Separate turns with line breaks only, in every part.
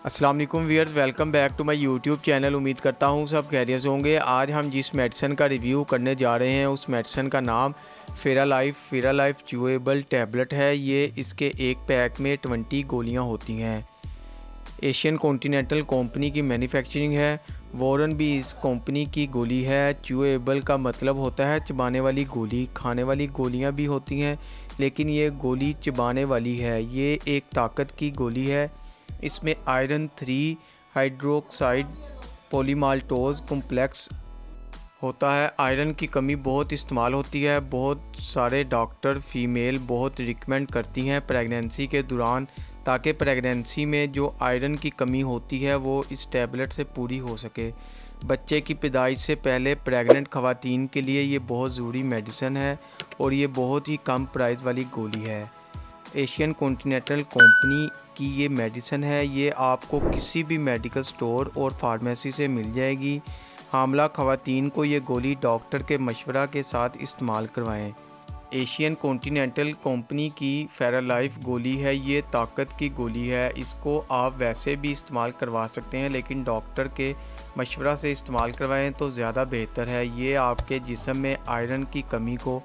अस्सलाम वालेकुम viewers, welcome back to my YouTube channel. उम्मीद करता हूँ सब खैरियत से होंगे। आज हम जिस मेडिसिन का रिव्यू करने जा रहे हैं उस मेडिसिन का नाम फेरालाइफ च्यूएबल टैबलेट है। ये इसके एक पैक में 20 गोलियाँ होती हैं। एशियन कॉन्टिनेंटल कंपनी की मैन्युफैक्चरिंग है। वॉरन भी इस कंपनी की गोली है। च्यूएबल का मतलब होता है चबाने वाली गोली। खाने वाली गोलियां भी होती हैं लेकिन ये गोली चबाने वाली है। ये एक ताकत की गोली है। इसमें आयरन 3 हाइड्रोक्साइड पॉलीमाल्टोज कॉम्प्लेक्स होता है। आयरन की कमी बहुत इस्तेमाल होती है। बहुत सारे डॉक्टर फ़ीमेल बहुत रिकमेंड करती हैं प्रेगनेंसी के दौरान, ताकि प्रेगनेंसी में जो आयरन की कमी होती है वो इस टैबलेट से पूरी हो सके। बच्चे की पैदाइश से पहले प्रेग्नेंट ख़वातीन के लिए ये बहुत ज़रूरी मेडिसिन है और ये बहुत ही कम प्राइस वाली गोली है। एशियन कॉन्टिनेंटल कंपनी की ये मेडिसिन है। ये आपको किसी भी मेडिकल स्टोर और फार्मेसी से मिल जाएगी। हामला ख़वातीन को ये गोली डॉक्टर के मशवरा के साथ इस्तेमाल करवाएं। एशियन कॉन्टिनेंटल कंपनी की फेरालाइफ गोली है। ये ताकत की गोली है। इसको आप वैसे भी इस्तेमाल करवा सकते हैं लेकिन डॉक्टर के मशवरा से इस्तेमाल करवाएं तो ज़्यादा बेहतर है। ये आपके जिस्म में आयरन की कमी को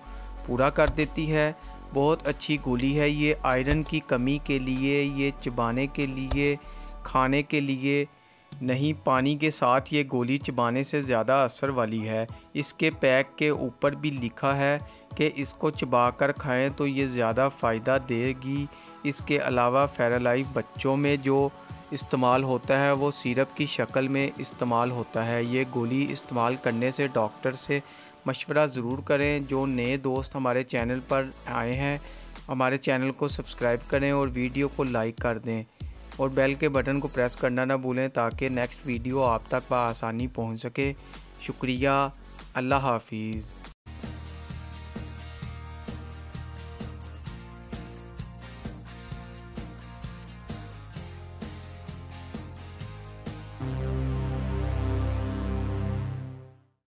पूरा कर देती है। बहुत अच्छी गोली है। ये आयरन की कमी के लिए, ये चबाने के लिए, खाने के लिए नहीं, पानी के साथ ये गोली चबाने से ज़्यादा असर वाली है। इसके पैक के ऊपर भी लिखा है कि इसको चबाकर खाएं तो ये ज़्यादा फ़ायदा देगी। इसके अलावा फेरालाइफ बच्चों में जो इस्तेमाल होता है वो सिरप की शक्ल में इस्तेमाल होता है। ये गोली इस्तेमाल करने से डॉक्टर से मशवरा ज़रूर करें। जो नए दोस्त हमारे चैनल पर आए हैं हमारे चैनल को सब्सक्राइब करें और वीडियो को लाइक कर दें और बेल के बटन को प्रेस करना ना भूलें ताकि नेक्स्ट वीडियो आप तक बआसानी पहुंच सके। शुक्रिया। अल्लाह हाफिज़।